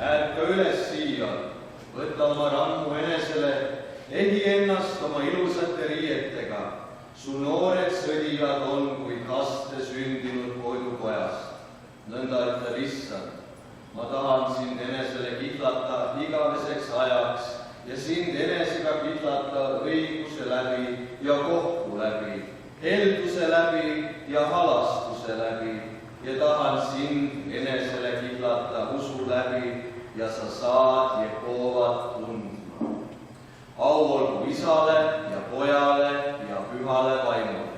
Ärka üles siia, võta oma rammu enesele, ehi ennast oma ilusate riietega. Su noored sõdijad on kui kaste sündinud koidupojast. Nõnda ütleb Issand, ma tahan sind enesele kihlata igaveseks ajaks ja sind enesega kihlata õiguse läbi ja kohtu läbi, helduse läbi ja halastuse läbi ja tahan sind enesele kihlata usu läbi ja sa saad Jehovat tundma. Au olgu Isale ja Pojale ja Pühale Vaimule.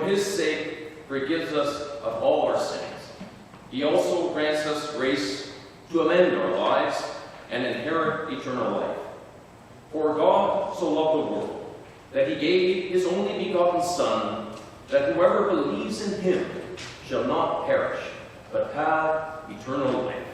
his sake forgives us of all our sins. He also grants us grace to amend our lives and inherit eternal life. For God so loved the world that he gave his only begotten Son, that whoever believes in him shall not perish, but have eternal life.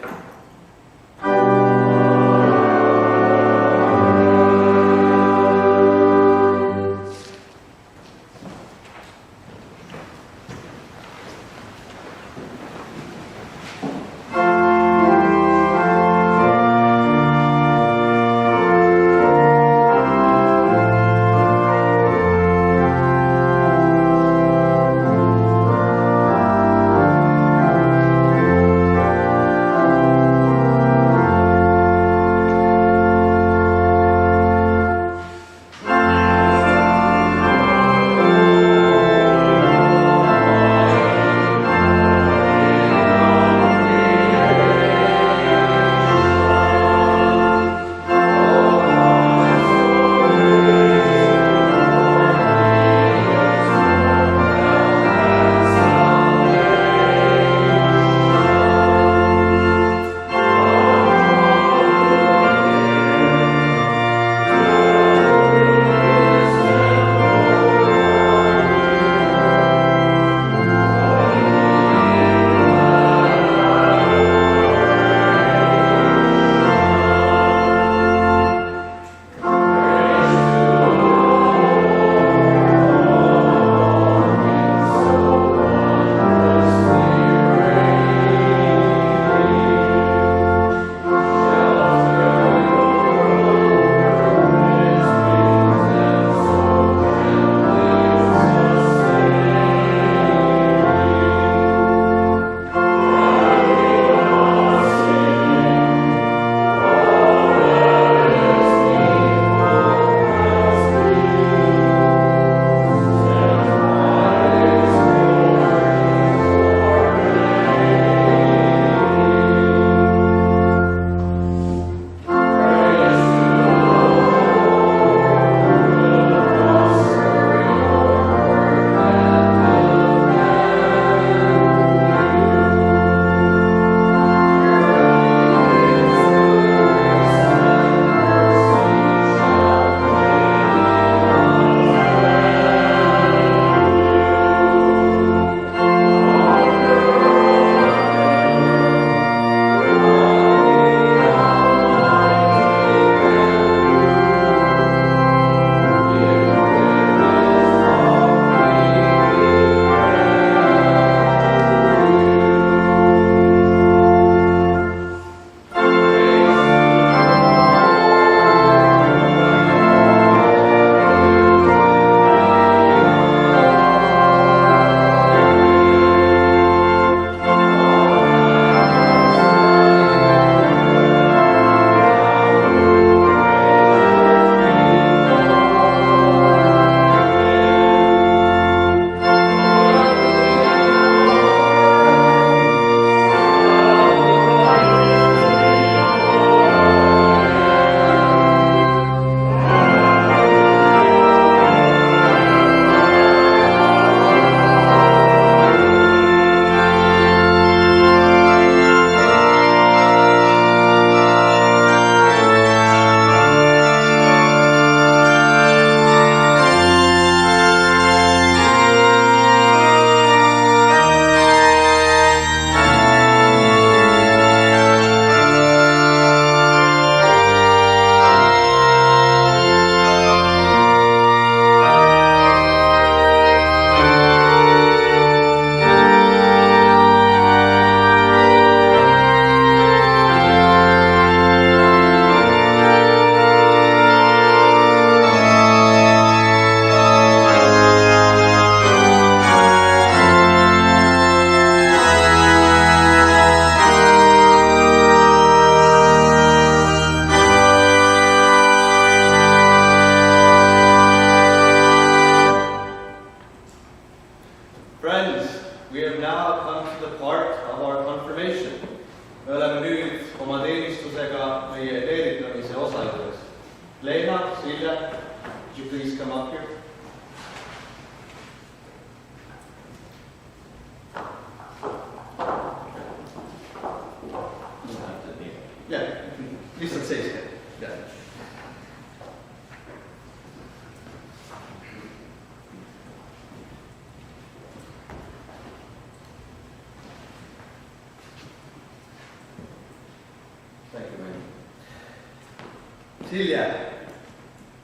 Silje,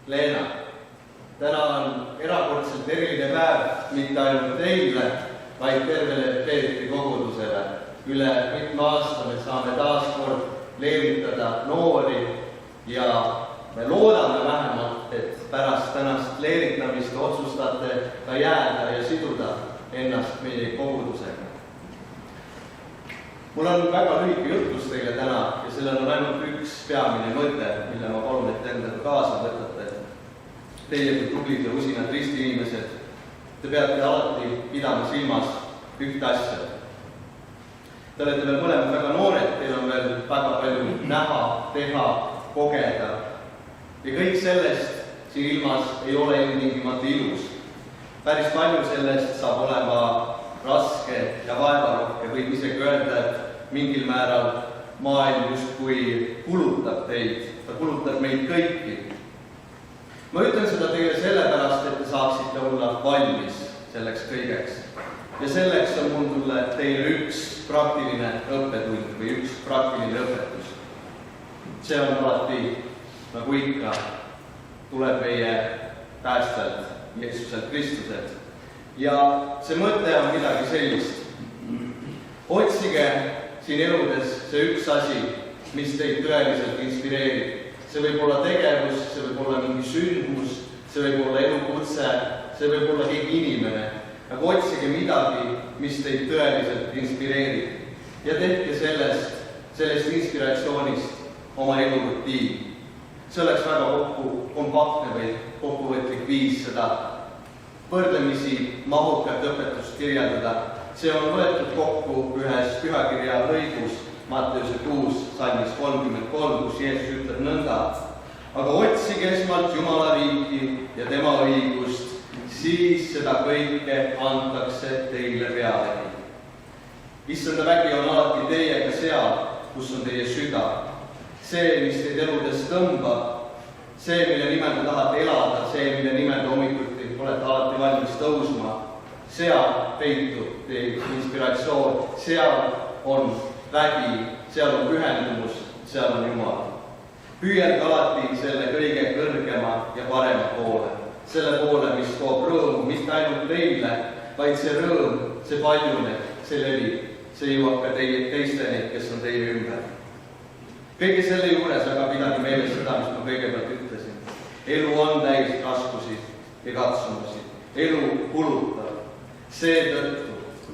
Leena, täna on erakordselt eriline päev mitte ainult teile, vaid tervele Peetri kogudusele. Üle mitme aasta me saame taas kord leeritada noori ja me loodame vähemalt, et pärast tänast leeritamist otsustate ka jääda ja siduda ennast meie kogudusega. Mul on väga lühike jutlus teile täna ja sellel on ainult üks peamine mõte, mille ma palun, et endaga kaasa võtate. Teie kui tublid ja usinad ristiinimesed, te peate alati pidama silmas ühte asja. Te olete veel mõlemad väga noored, teil on veel väga palju näha, teha, kogeda. Ja kõik sellest siin ilmas ei ole ilmtingimata ilus. Päris palju sellest saab olema raske ja vaevarohke, võib isegi öelda, et mingil määral maailm justkui kulutab teid, ta kulutab meid kõiki. Ma ütlen seda teile sellepärast, et te saaksite olla valmis selleks kõigeks. Ja selleks on mul teile üks praktiline õppetund või üks praktiline õpetus. See on alati, nagu ikka, tuleb meie päästjalt, Jeesuselt Kristuselt. Ja see mõte on midagi sellist. Otsige siin eludes see üks asi, mis teid tõeliselt inspireerib. See võib olla tegevus, see võib olla mingi sündmus, see võib olla elukutse, see võib olla keegi inimene. Aga otsige midagi, mis teid tõeliselt inspireerib. Ja tehke sellest inspiratsioonist oma elurutiin. See oleks väga kompaktne või kokkuvõtlik viis seda võrdlemisi mahukat õpetust kirjeldada. See on võetud kokku ühes pühakirja lõigus Matteuse 6, salmis 33, kus Jeesus ütleb nõnda. Aga otsige esmalt Jumala riiki ja tema õigust, siis seda kõike antakse teile pealegi. Issanda vägi on alati teiega seal, kus on teie süda. See, mis teid eludes tõmbab, see, mille nimel te tahate elada, see, mille nimel te hommikuti olete alati valmis tõusma, seal peitub teie inspiratsioon, seal on vägi, seal on pühendumus, seal on Jumal. Püüelge alati selle kõige kõrgema ja parema poole, selle poole, mis toob rõõmu mitte ainult teile, vaid see rõõm, see paljuneb, see levib, see jõuab ka teisteni, kes on teie ümber. Kõige selle juures aga pidage meeles seda, mis ma kõigepealt ütlesin. Elu on täis raskusi ja katsumusi. Elu kulutab. Seetõttu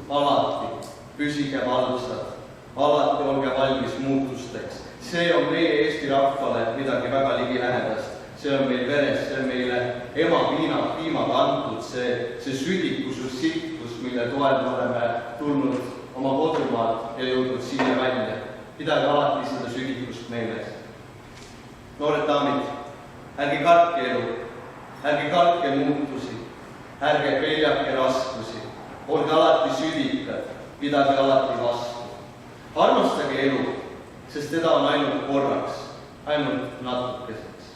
alati püsige valvsad. Alati olge valmis muutusteks. See on meie Eesti rahvale midagi väga ligilähedast. See on meil veres, see on meile ema piimaga antud, see südikus, sitkus, mille toel me oleme tulnud oma kodumaalt ja jõudnud siia välja. Pidage alati seda südikust meeles. Noored daamid, ärge kartke elu, ärge kartke muutusi, ärge peljake raskusi, olge alati südikad, pidage alati vastu. Armastage elu, sest teda on ainult korraks, ainult natukeseks.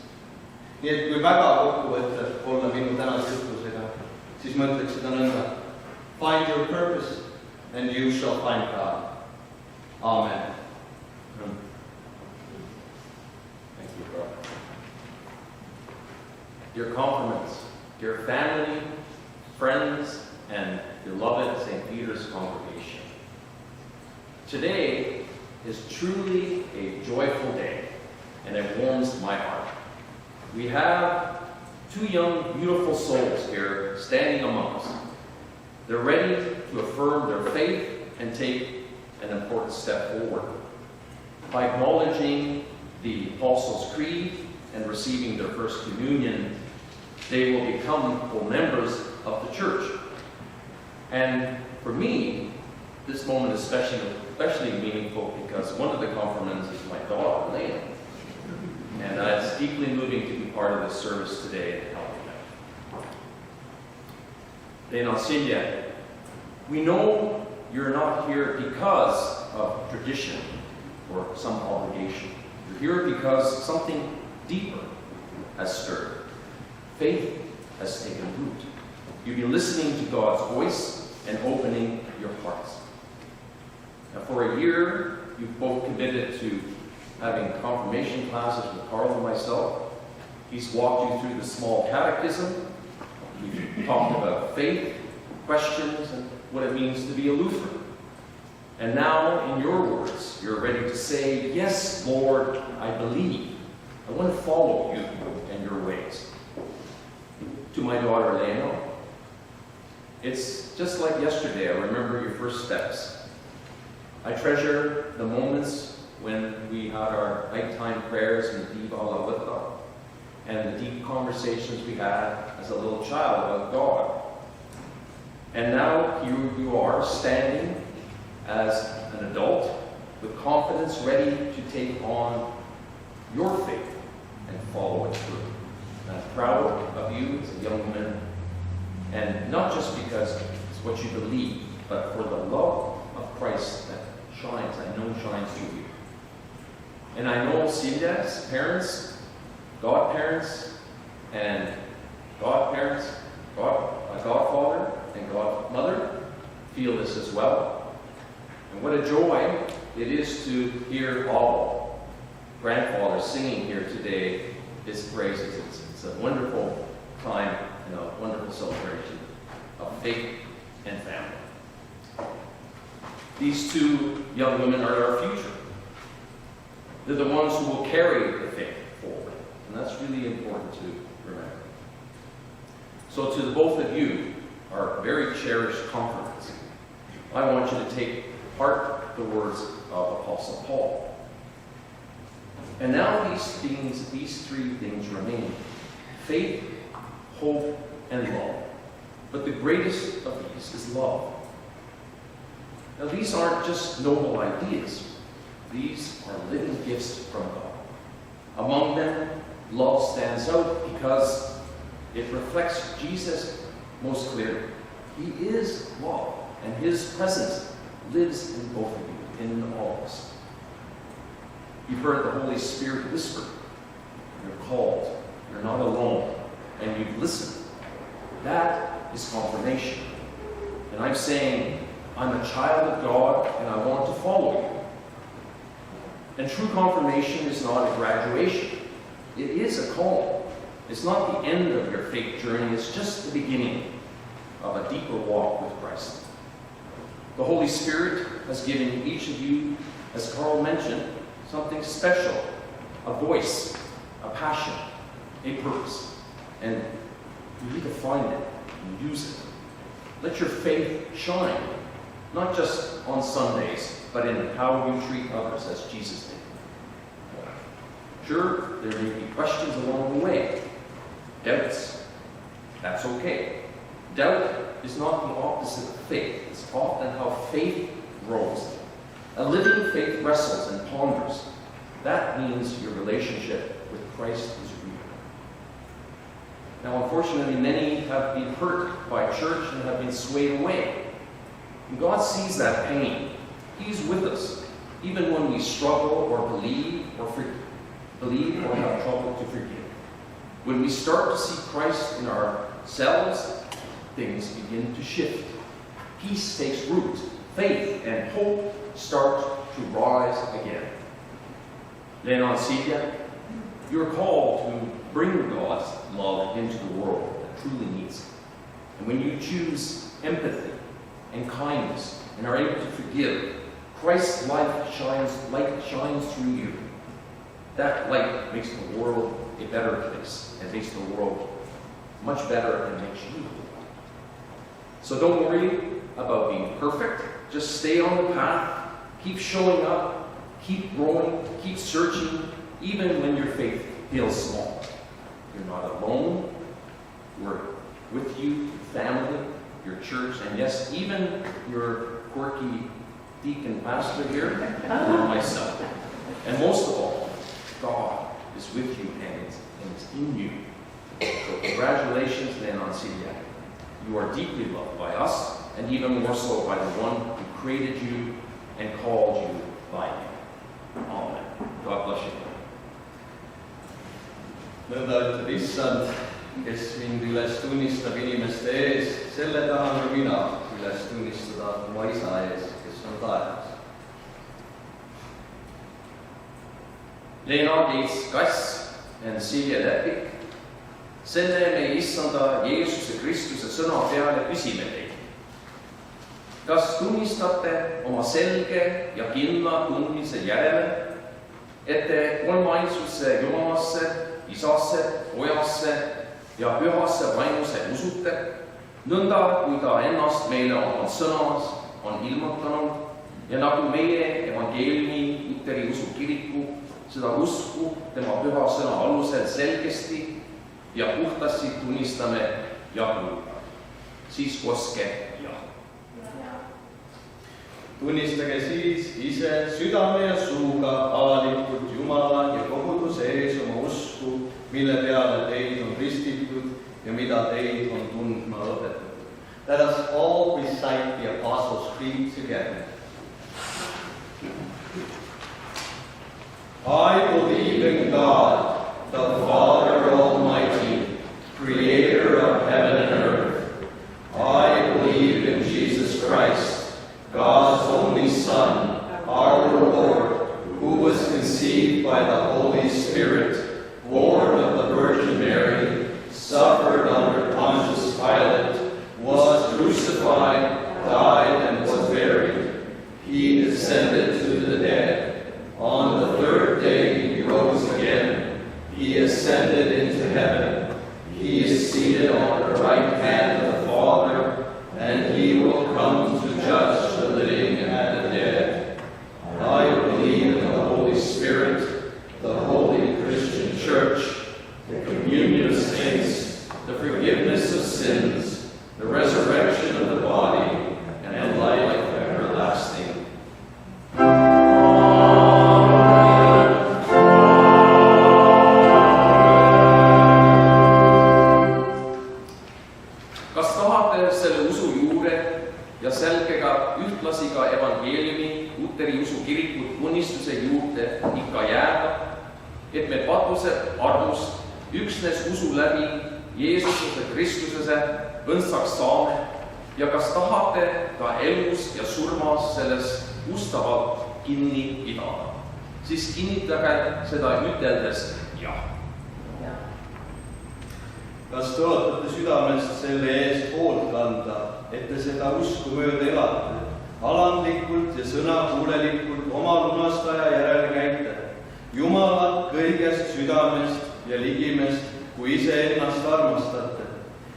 Nii et kui väga kokkuvõttev olla minu tänase jutlusega, siis ma ütleks seda nõnda. Find your purpose and you shall find God. Amen. Thank you, brother. Dear confirmants, dear family, friends, and beloved St. Peter's congregation, today is truly a joyful day, and it warms my heart. We have two young, beautiful souls here standing among us. They're ready to affirm their faith and take an important step forward. By acknowledging the Apostles' Creed and receiving their First Communion, they will become full members of the Church. And for me, this moment is especially meaningful because one of the confirmands is my daughter, Leena. And it's deeply moving to be part of this service today and helping them. Leena, Silje, we know you're not here because of tradition or some obligation. You're here because something deeper has stirred. Faith has taken root. You've been listening to God's voice and opening your hearts. Now, for a year, you've both committed to having confirmation classes with Carl and myself. He's walked you through the small catechism. We've talked about faith, questions, and what it means to be a Lutheran. And now, in your words, you're ready to say, yes, Lord, I believe. I want to follow you and your ways. To my daughter, Lena, it's just like yesterday. I remember your first steps. I treasure the moments when we had our nighttime prayers in the Diva Lavutta and the deep conversations we had as a little child about God. And now here you are, standing as an adult with confidence, ready to take on your faith and follow it through. And I'm proud of you as a young woman, and not just because it's what you believe, but for the love of Christ that shines, I know shines through you. And I know Celia's parents, godparents, and godparents, a godfather and godmother feel this as well. And what a joy it is to hear all grandfathers singing here today his praises. It's a wonderful time and a wonderful celebration of faith and family. These two young women are our future. They're the ones who will carry the faith forward. And that's really important to remember. So to the both of you, our very cherished confidants, I want you to take heart the words of Apostle Paul. And now these three things remain: faith, hope, and love. But the greatest of these is love. Now these aren't just noble ideas. These are living gifts from God. Among them, love stands out because it reflects Jesus most clearly. He is love, and his presence lives in both of you, in all of us. You've heard the Holy Spirit whisper. You're called. You're not alone. And you've listened. That is confirmation. And I'm saying, I'm a child of God, and I want to follow you. And true confirmation is not a graduation. It is a calling. It's not the end of your faith journey. It's just the beginning of a deeper walk with Christ. The Holy Spirit has given each of you, as Carl mentioned, something special, a voice, a passion, a purpose. And you need to find it and use it. Let your faith shine, not just on Sundays, but in how you treat others as Jesus did. Sure, there may be questions along the way, doubts. That's okay. Doubt is not the opposite of faith. It's often how faith grows. A living faith wrestles and ponders. That means your relationship with Christ is real. Now, unfortunately, many have been hurt by church and have been swayed away. And God sees that pain. He's with us, even when we struggle or believe or have trouble to forgive. When we start to see Christ in ourselves, things begin to shift. Peace takes root. Faith and hope start to rise again. Then on Celia, you're called to bring God's love into the world that truly needs it. And when you choose empathy and kindness and are able to forgive, Christ's light shines through you. That light makes the world a better place and makes the world much better and makes you. So don't worry about being perfect. Just stay on the path. Keep showing up. Keep growing. Keep searching, even when your faith feels small. You're not alone. We're with you, your family, your church, and yes, even your quirky deacon pastor here, and myself. And most of all, God is with you and is in you. So congratulations, then, Celia. You are deeply loved by us, and even more so by the one who created you and called you by name. Amen. God bless you. Nõnda ütleb Issand, kes mind üles tunnistab inimeste ees, selle tahan ka mina üles tunnistada oma isa ees, kes on taevas. Lena Gates Kass and Celia Lepik selle meie issanda Jeesuse Kristuse sõna peale küsime teid. Kas tunnistate oma selge ja kindla tundmise järele, et te kolmainsusse Jumalasse, Isasse, Pojasse ja Pühasse Vaimuse usute, nõnda kui ta ennast meile oma sõnas on ilmutanud ja nagu meie evangeeliumi Luteri usu kiriku seda usku tema püha sõna alusel selgesti ja puhtasti tunnistame ja kuulame. Siis koske ja. Tunnistage siis ise südame ja suuga avalikult Jumala ja koguduse ees oma usku, mille peale teid on ristitud ja mida teid on tundma õpetatud. Let us all recite the Apostles' Creed together. I believe in God, the Father Almighty, creator of heaven and earth. I believe in Jesus Christ, God's only Son, our Lord, who was conceived by the Holy Spirit, born of the Virgin Mary, suffered under Pontius Pilate, was crucified, died, and was buried. He descended to the dead. On the third day he rose again. He ascended into heaven. He is seated on the right hand of the Father, and he will come to judge the living and the dead. I believe in the Holy Spirit, the holy Christian Church, the communion of saints, the forgiveness of sins, the resurrection of the body, and the life everlasting. Kas tahate selle usu juure ja selgega ühtlasi ka evangeeliumi Luteri usu kiriku tunnistuse juurde ikka jääda, et me patused armust üksnes usu läbi Jeesuse Kristusese õndsaks saame ja kas tahate ka elus ja surmas selles ustavalt kinni pidada, siis kinnitage seda üteldes jah. Kas tõotate südamest selle eest hoolt kanda, et te seda usku mööda elate, alandlikult ja sõnakuulelikult oma lunastaja järele käite, Jumalat kõigest südamest ja ligimest, kui iseennast armastate,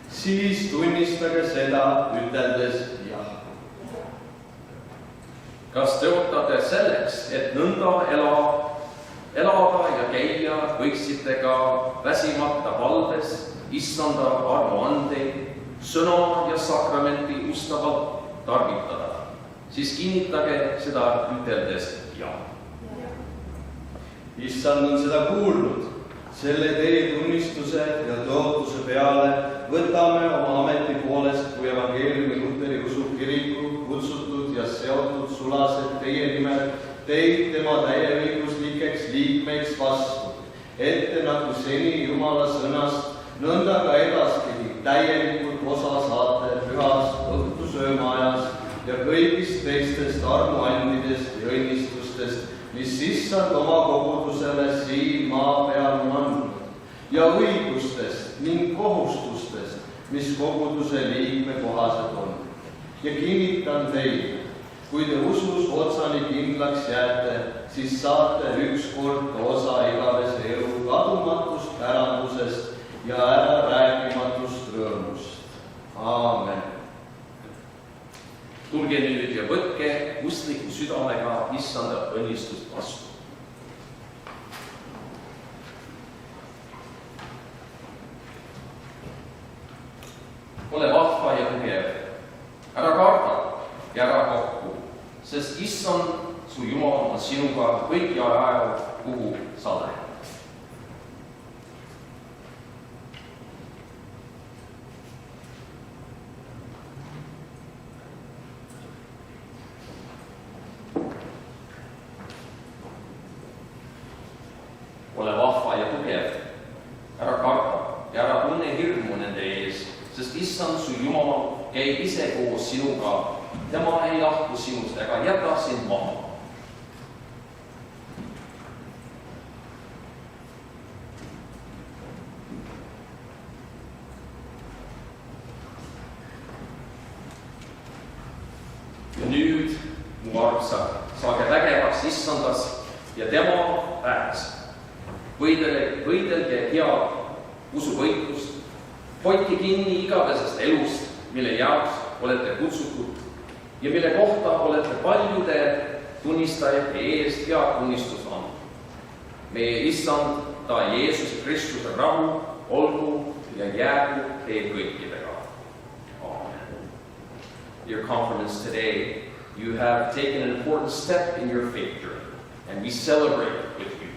siis tunnistage seda üteldes jah. Kas tõotate selleks, et nõnda elada ja käia võiksite ka väsimata valdes, issanda armuandeid, sõna ja sakramenti ustavalt tarvitada, siis kinnitage seda üteldes jah. Issand on seda kuulnud. Selle teie tunnistuse ja tõotuse peale võtame oma ameti poolest kui evangeeliumi Luteri usu kiriku kutsutud ja seotud sulased teie nimel teid tema täieõiguslikeks liikmeiks vastu, ette nagu seni Jumala sõnast, nõnda ka edaspidi täielikult osa saate pühast õhtusöömaajas ja kõigist teistest armuandidest ja õnnistustest, mis issand oma kogudusele siin maa peal on andnud, ja õigustest ning kohustustest, mis koguduse liikme kohased on. Ja kinnitan teile, kui te usus otsani kindlaks jääte, siis saate ükskord osa igavese elu kadumatust pärandusest ja ära rääkimatust rõõmust. Aamen. Tulge nüüd ja võtke uskliku südamega issanda õnnistust vastu. Ole vahva ja tugev, ära karda ja ära kokku, sest issand, su Jumal on sinuga kõigi ajal, kuhu sa lähed. Ole vahva ja tugev, ära karda ja ära tunne hirmu nende ees, sest issand, su Jumal käib ise koos sinuga, tema ei lahku sinust ega jäta sind maha. saage vägevaks issandas ja tema väes. Võidelge head usuvõitlust, hoidke kinni igavesest elust, mille jaoks olete kutsutud ja mille kohta olete paljude tunnistajate eest head tunnistust andnud. Meie issanda Jeesuse Kristuse rahu olgu ja jäägu teie kõikidega. Amen. Dear confirmants, today you have taken an important step in your faith journey, and we celebrate with you.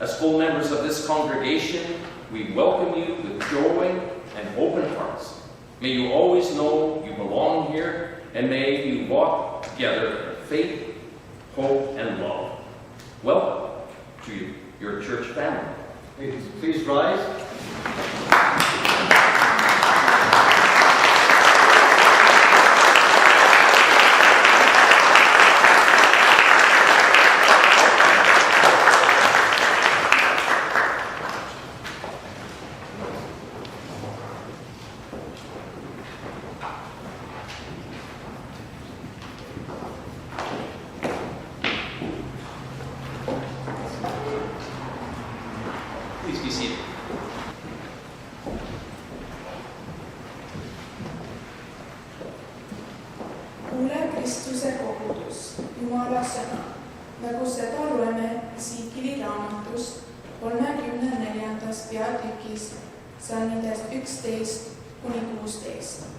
As full members of this congregation, we welcome you with joy and open hearts. May you always know you belong here, and may you walk together in faith, hope, and love. Welcome to your church family. Please rise. Please be seated. Kuule Kristuse kogudus, Jumala sõna, nagu seda loeme Esikili raamatust 34. peatükis salmidest 11-16.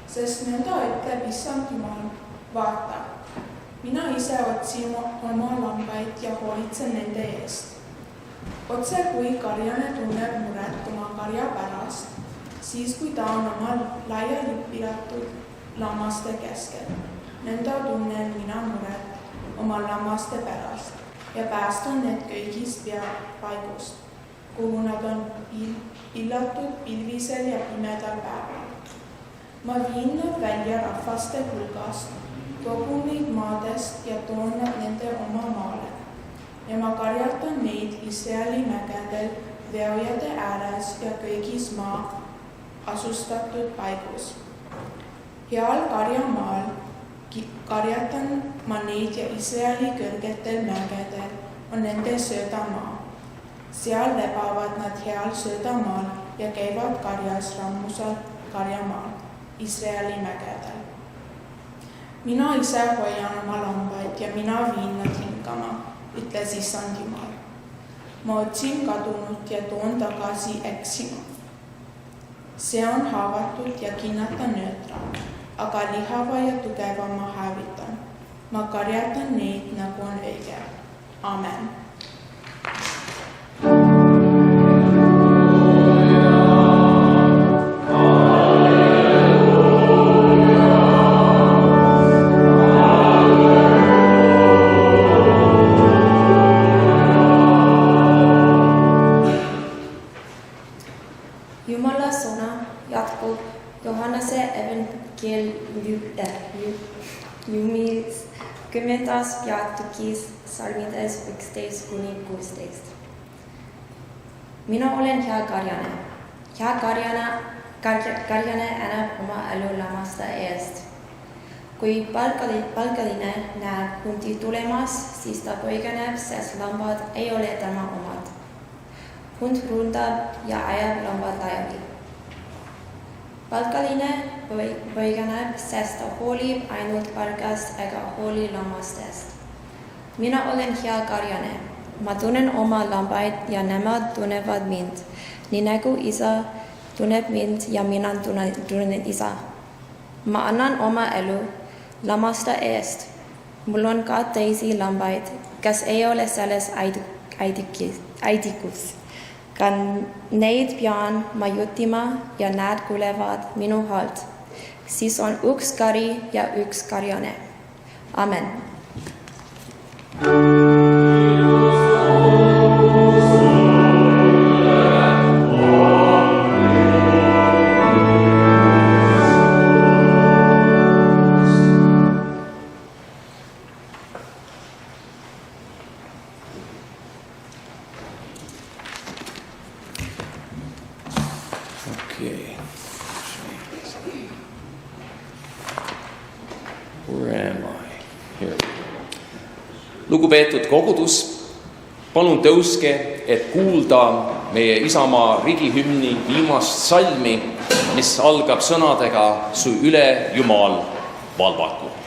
Sest nõnda ütleb issand Jumal, vaata, mina ise otsin oma lambaid ja hoolitsen nende eest. Otse kui karjane tunneb muret oma karja pärast, siis kui ta on oma laiali piiratud lammaste keskel. Nõnda tunnen mina muret oma lammaste pärast ja päästan need kõigist paigust, kuhu nad on pillatud pilvisel ja pimedal päeval. Ma viin nad välja rahvaste hulgast, kogun neid maadest ja toon nad nende oma maale. Ja ma karjatan neid Iisraeli mägedel, veojade ääres ja kõigis maa asustatud paigus. Heal karjamaal karjatan ma neid ja Iisraeli kõrgetel mägedel on nende söödamaa. Seal lebavad nad heal söödamaal ja käivad karjas rammusal karjamaal, Iisraeli mägedel. Mina ise hoian oma lambaid ja mina viin nad hingama, ütles issand Jumal. Ma otsin kadunut ja toon tagasi eksinu. See on haavatud ja kinnata nöötra, aga lihava ja tugeva ma hävitan. Ma karjatan neid, nagu on õige. Amen. Jumala sõna jatkub Johannese evankeliumis 10. peatükis salmides 11-16. Mina olen hea karjane. Hea karjane annab oma elu lammaste eest. Kui palgaline näeb hundi tulemas, siis ta põigeneb, sest lambad ei ole tema omad. Hund rundab ja ajab lambad laiali. Palgaline põigeneb, sest ta hoolib ainult palgast ega hooli lammastest. Mina olen hea karjane. Ma tunnen oma lambaid ja nemad tunnevad mind. Nii nagu isa tunneb mind ja mina tunnen isa. Ma annan oma elu lammaste eest. Mul on ka teisi lambaid, kes ei ole selles aidikus. Kan neid pean ma jutima ja nad kuulevad minu häält. Siis on üks kari ja üks karjane. Amen. Okay. Where am I? Here. Lugupeetud kogudus, palun tõuske, et kuulda meie Isamaa riigihümni viimast salmi, mis algab sõnadega Su üle Jumal valvaku.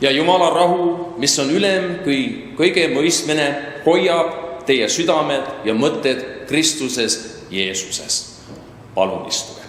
Ja Jumala rahu, mis on ülem kui kõige mõistmine, hoiab teie südamed ja mõtted Kristuses Jeesuses. Palun istuge.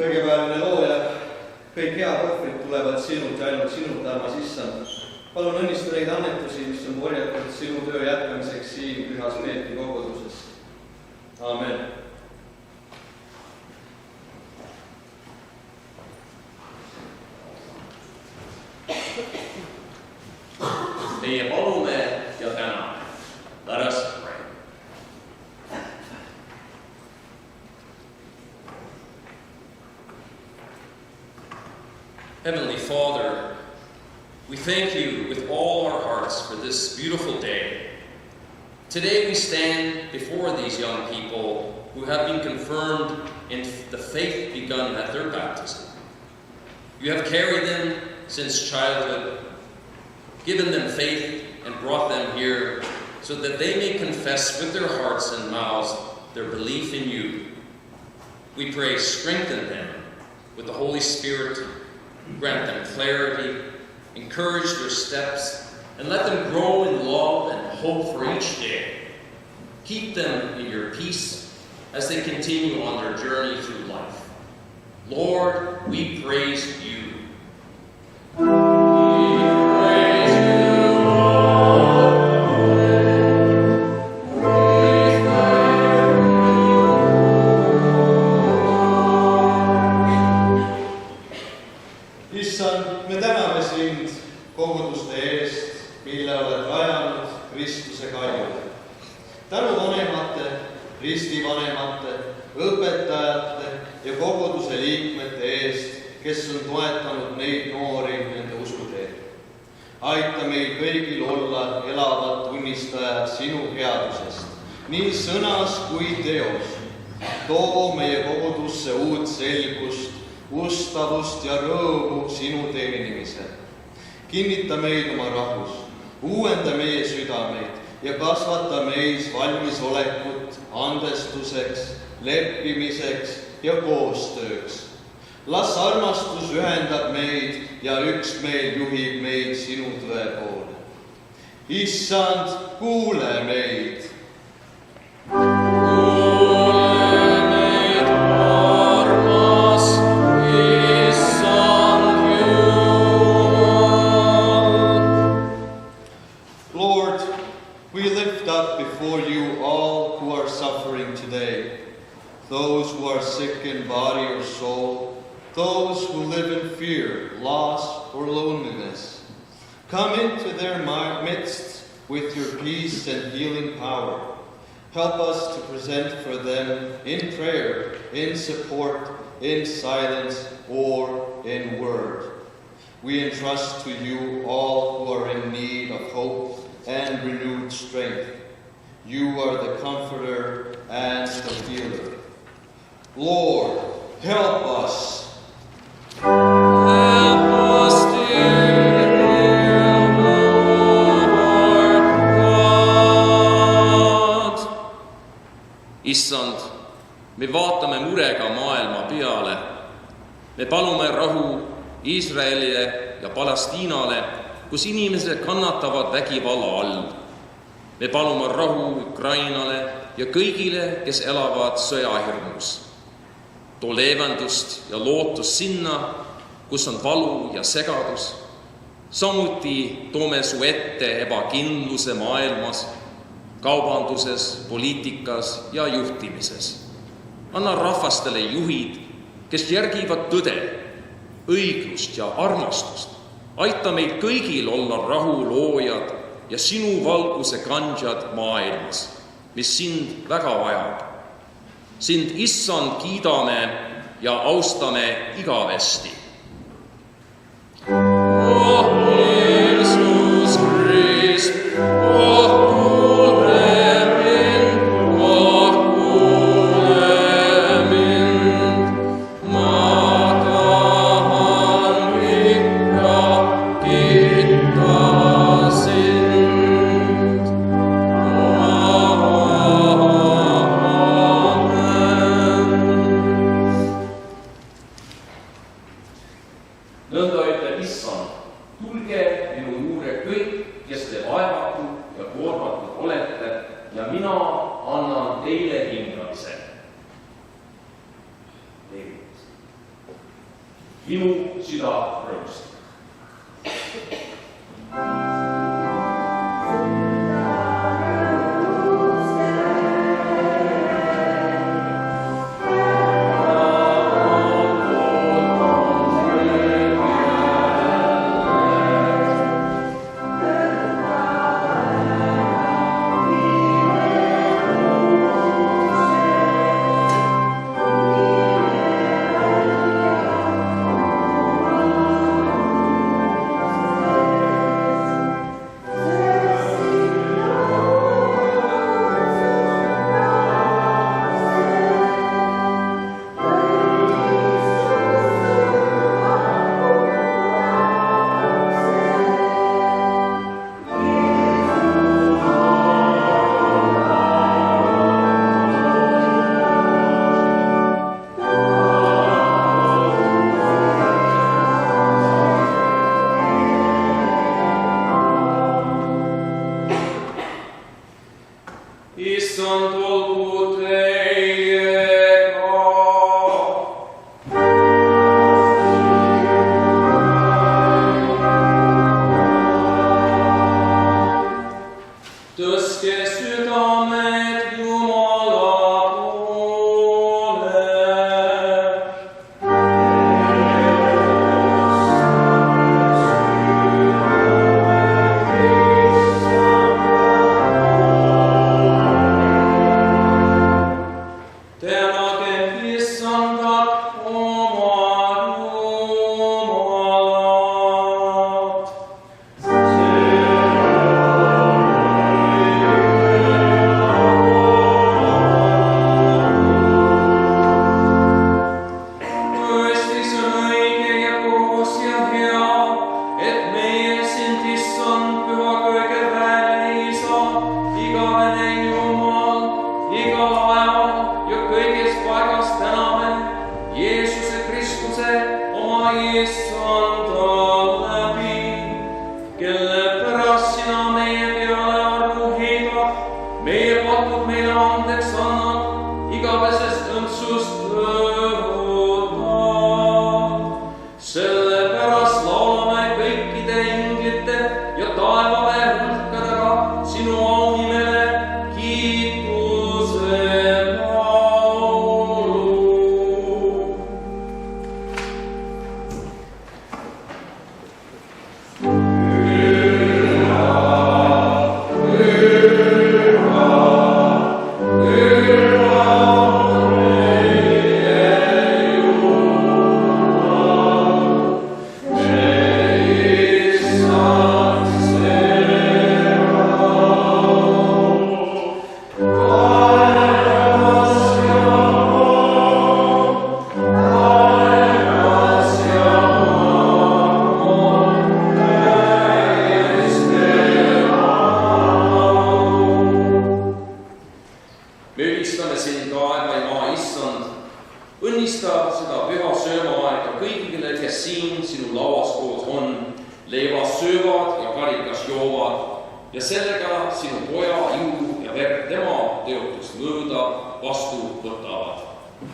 kõigepealne looja, kõik head ohvrid tulevad sinult ja ainult sinult, armas Issand. Palun õnnista neid annetusi, mis on korjatud sinu töö jätkamiseks siin Pühas Peetri koguduses. Amen. Meie palume ja täname. Let us pray. Heavenly Father, we thank you with all our hearts for this beautiful day. Today we stand before these young people who have been confirmed in the faith begun at their baptism. You have carried them since childhood, given them faith, and brought them here so that they may confess with their hearts and mouths their belief in you. We pray, strengthen them with the Holy Spirit, grant them clarity, encourage their steps, and let them grow in love and hope for each day. Keep them in your peace as they continue on their journey through life. Lord, we praise you. Issand, me täname sind koguduste eest, mille oled rajanud Kristuse kaljule. Tänu vanemate, ristivanemate, õpetajate ja koguduse liikmete eest, kes on toetanud neid noori nende usuteel. Aita meil kõigil olla elavad tunnistajad sinu headusest, nii sõnas kui teos. Too meie kogudusse uut selgust, ustavust ja rõõmu sinu teenimisel. Kinnita meid oma rahus, uuenda meie südameid ja kasvata meis valmisolekut andestuseks, leppimiseks ja koostööks. Las armastus ühendab meid ja üksmeel juhib meid sinu tõe poole. Issand, kuule meid! Before you all who are suffering today, those who are sick in body or soul, those who live in fear, loss, or loneliness. Come into their midst with your peace and healing power. Help us to present for them in prayer, in support, in silence, or in word. We entrust to you all who are in need of hope and renewed strength. You are the comforter and the healer. Lord, help us. Help us, dear Lord God. Issand, me vaatame murega maailma peale. Me palume rahu Iisraelile ja Palestiinale, kus inimesed kannatavad vägivalla all. Me palume rahu Ukrainale ja kõigile, kes elavad sõjahirmus. Too leevendust ja lootust sinna, kus on valu ja segadus. Samuti toome su ette ebakindluse maailmas, kaubanduses, poliitikas ja juhtimises. Anna rahvastele juhid, kes järgivad tõde, õiglust ja armastust. Aita meil kõigil olla rahu loojad ja sinu valguse kandjad maailmas, mis sind väga vajab. Sind, Issand, kiidame ja austame igavesti. Oh, Jeesus Krist, oh, kuule mind, oh, kuule mind. Ma tahan ikka kiita sind. minu süda rõõmustab. Issand olgu teiega. Tõstke südamed Jumala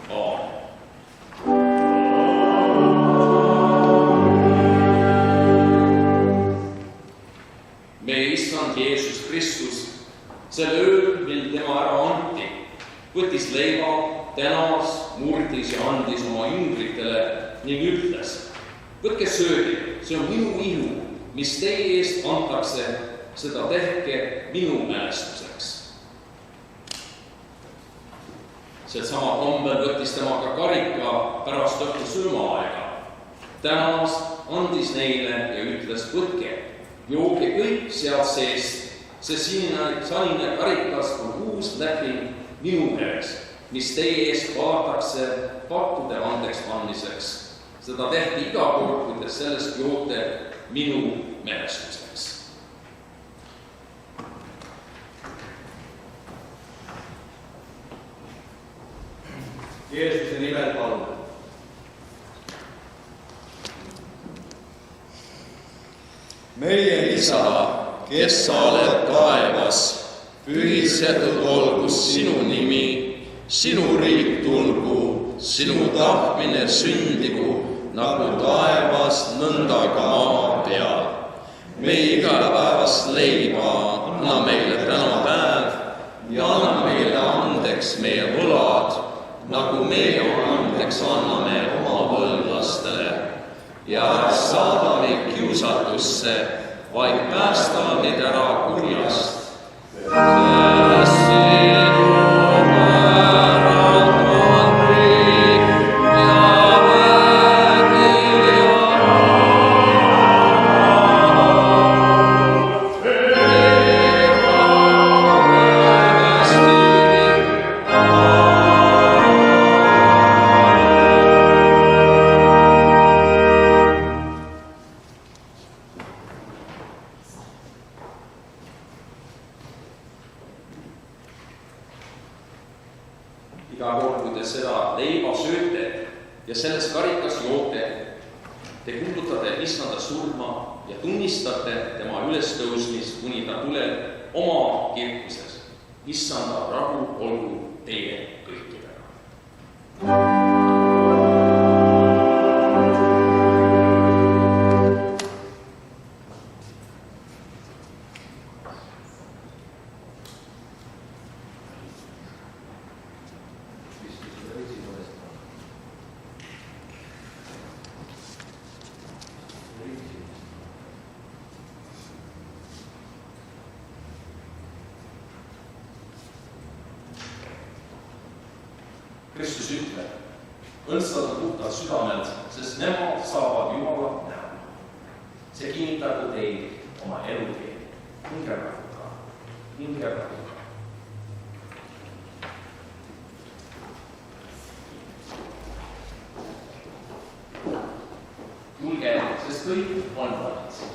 poole. Jeesuse nimel palun. meie Isa, kes sa oled taevas, pühitsetud olgu sinu nimi, sinu riik tulgu, sinu tahtmine sündigu nagu taevas, nõnda ka maa peal. meie igapäevast leiba anna meile täna päev ja anna meile andeks meie võlad, nagu meie andeks anname oma võlglastele. Ja ära saada meid kiusatusse, vaid päästa meid ära kurjast. Sest sinu päralt on riik ja vägi ja iga kord, kui te seda leiba sööte ja selles karikas joote, te kuulutate issanda surma ja tunnistate tema ülestõusmist, kuni ta tuleb oma kirkuses. Issanda rahu olgu teie kõikidega. Kristus ütleb, õndsad on puhtad südamelt, sest nemad saavad Jumalat näha. See kinnitagu teid oma eluteel. Hinge rahuga, hinge rahuga. Julge, sest kõik on valmis.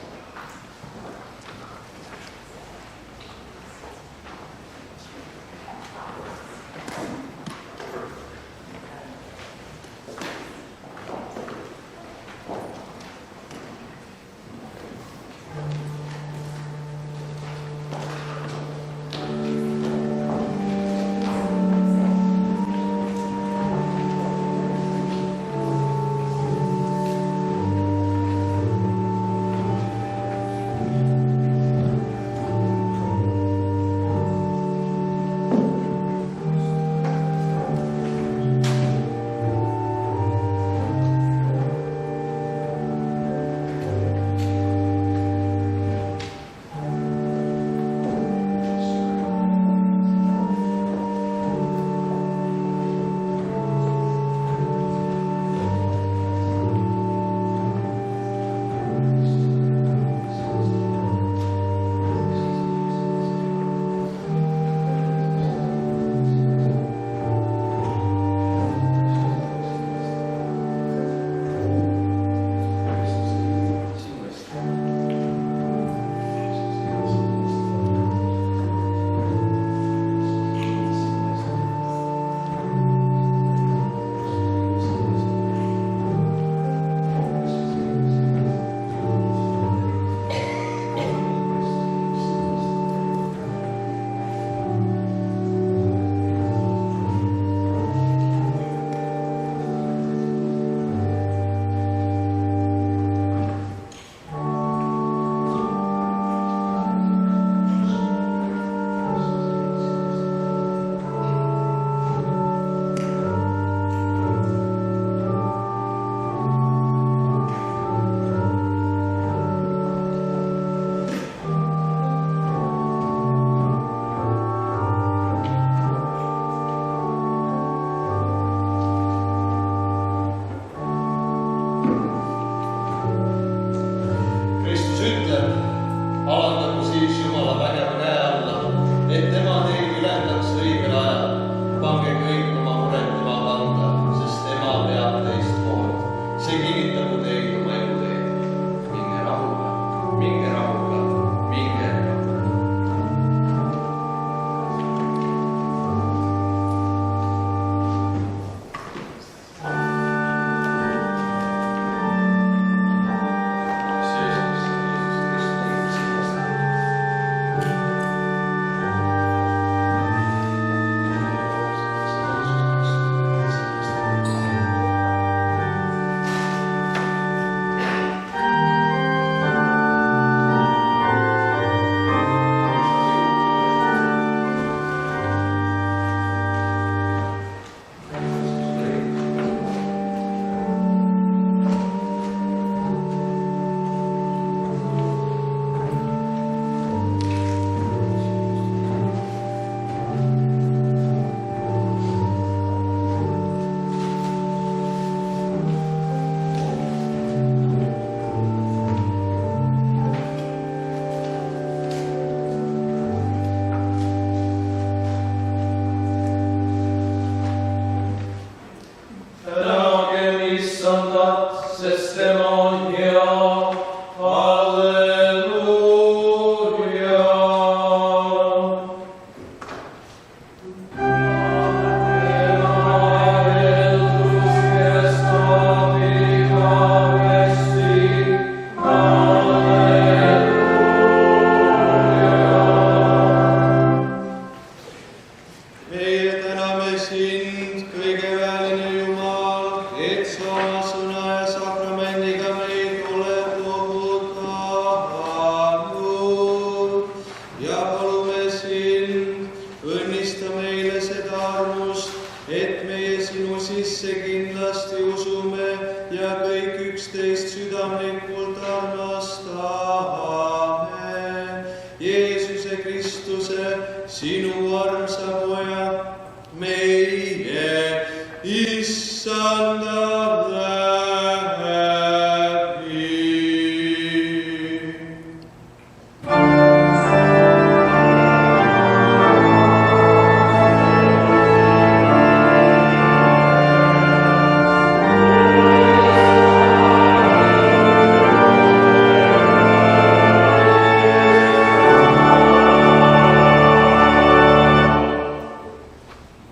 issanda läbi.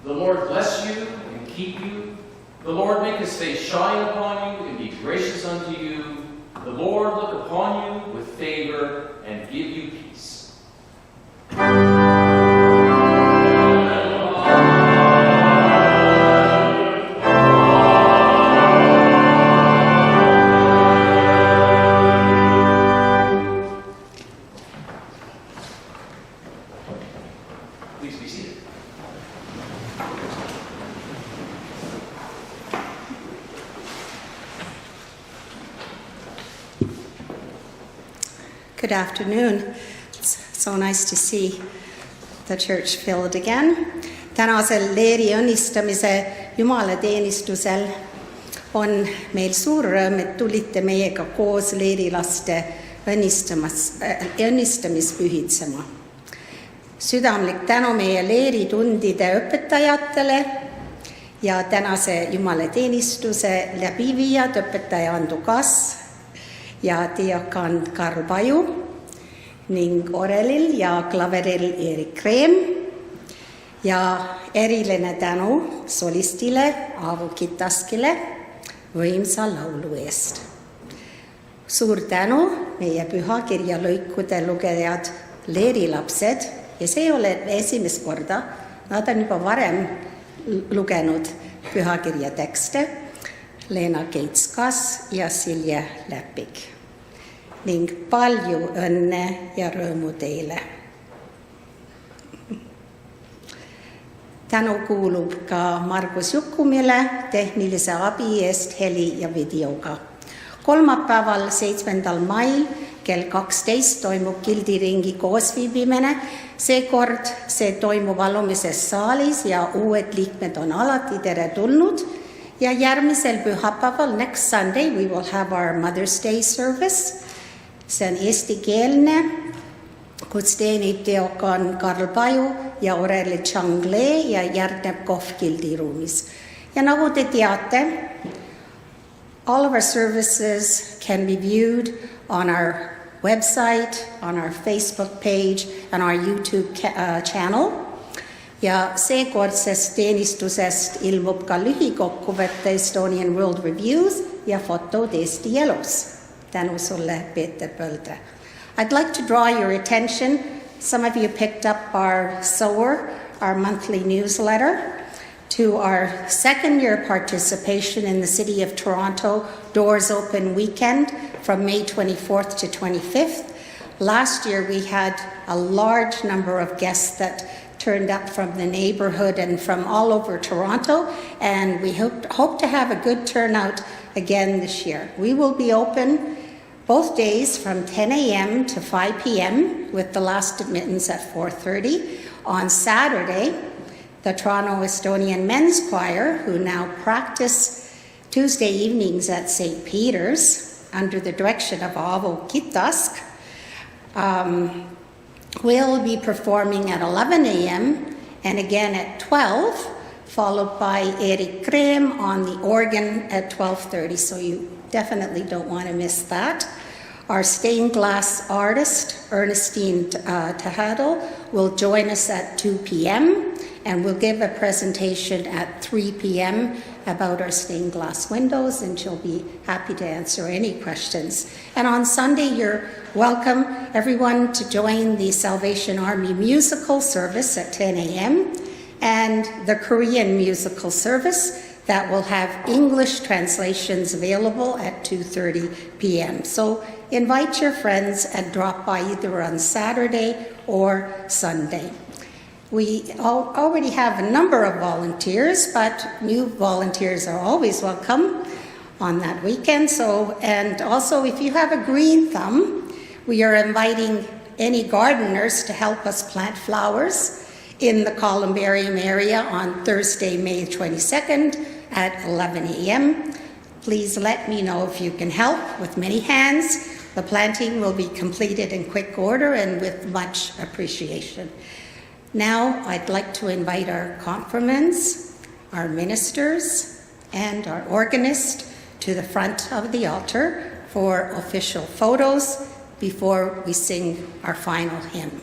The Lord bless you and keep you. The Lord make his face shine upon you and be gracious unto you. The Lord look upon you with favor and give you peace. Please be seated. Good afternoon. It's so nice to see the church filled again. Tänasel leeri õnnistamise jumalateenistusel on meil suur rõõm, et tulite meiega koos leerilaste õnnistamist pühitsema. Südamlik tänu meie leeritundide õpetajatele ja tänase jumalateenistuse läbiviijad, õpetaja Andu Kass ja diakan Karl Paju ning orelil ja klaveril Erik Kreem ja eriline tänu solistile Aavo Kitaskile võimsa laulu eest. Suur tänu meie pühakirja lõikude lugejad, leerilapsed, ja see ei ole esimest korda, nad on juba varem lugenud pühakirja tekste, Leena Keits-Kass ja Silje Läpik. Ning palju õnne ja rõõmu teile. Tänu kuulub ka Margus Jukumile tehnilise abi eest heli ja videoga. Kolmapäeval 7. mail kell 12 toimub Gildiringi koosviibimine. Seekord see toimub alumises saalis ja uued liikmed on alati teretulnud. Ja järgmisel pühapäeval, next Sunday, we will have our Mother's Day service. See on eestikeelne, kus teenib diakan Karl Paju ja oreli Changle ja järgneb kohv Gildiruumis. Ja nagu te teate, all of our services can be viewed on our website, on our Facebook page, and our YouTube channel. Ja seekordsest teenistusest ilmub ka lühikokkuvõte Estonian World Reviews ja fotod Eesti elus. Tänu sulle, Peeter Põldre. I'd like to draw your attention. Some of you picked up our SOAR, our monthly newsletter, to our second-year participation in the City of Toronto Doors Open Weekend from May 24th to 25th. Last year we had a large number of guests that turned up from the neighborhood and from all over Toronto, and we hope to have a good turnout again this year. We will be open both days from 10 a.m. to 5 p.m. with the last admittance at 4:30. On Saturday, the Toronto Estonian Men's Choir, who now practice Tuesday evenings at St. Peter's under the direction of Aavo Kitask, will be performing at 11 a.m. and again at 12, followed by Erik Kreem on the organ at 12:30, so you definitely don't want to miss that. Our stained glass artist, Ernestine Tejado, will join us at 2 p.m. and will give a presentation at 3 p.m. about our stained glass windows, and she'll be happy to answer any questions. And on Sunday, you're welcome, everyone, to join the Salvation Army musical service at 10 a.m. and the Korean musical service that will have English translations available at 2:30 p.m. So invite your friends and drop by either on Saturday or Sunday. We already have a number of volunteers, but new volunteers are always welcome on that weekend. And also, if you have a green thumb, we are inviting any gardeners to help us plant flowers in the columbarium area on Thursday, May 22nd at 11 a.m. Please let me know if you can help with many hands. The planting will be completed in quick order and with much appreciation. Now I'd like to invite our confirmants, our ministers, and our organist to the front of the altar for official photos before we sing our final hymn.